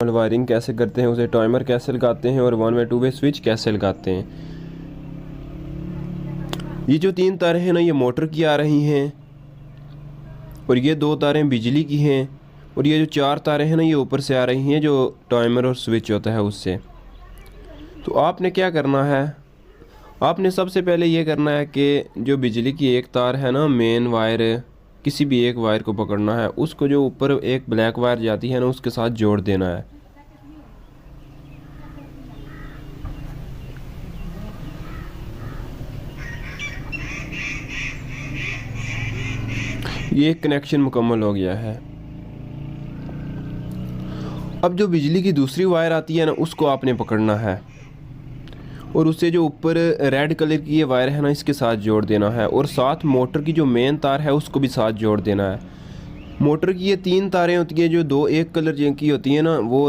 Wiring कैसे करते हैं, उसे टाइमर कैसे लगाते हैं और 1 वे 2 वे स्विच कैसे लगाते हैं। ये जो 3 तारें हैं ना, ये मोटर की आ रही हैं और ये 2 तारें बिजली की हैं और ये जो 4 तारें हैं ना, ये ऊपर से आ रही हैं जो टाइमर और स्विच होता है उससे। तो आपने क्या करना है, आपने सबसे पहले ये करना है कि जो बिजली की एक तार है ना, मेन वायर, किसी भी एक वायर को पकड़ना है, उसको जो ऊपर एक ब्लैक वायर जाती है ना, उसके साथ जोड़ देना है। ये कनेक्शन मुकम्मल हो गया है। अब जो बिजली की दूसरी वायर आती है ना, उसको आपने पकड़ना है और उससे जो ऊपर रेड कलर की ये वायर है ना, इसके साथ जोड़ देना है और साथ मोटर की जो मेन तार है उसको भी साथ जोड़ देना है। मोटर की ये 3 तारें होती हैं जो 2 एक कलर की होती हैं ना, वो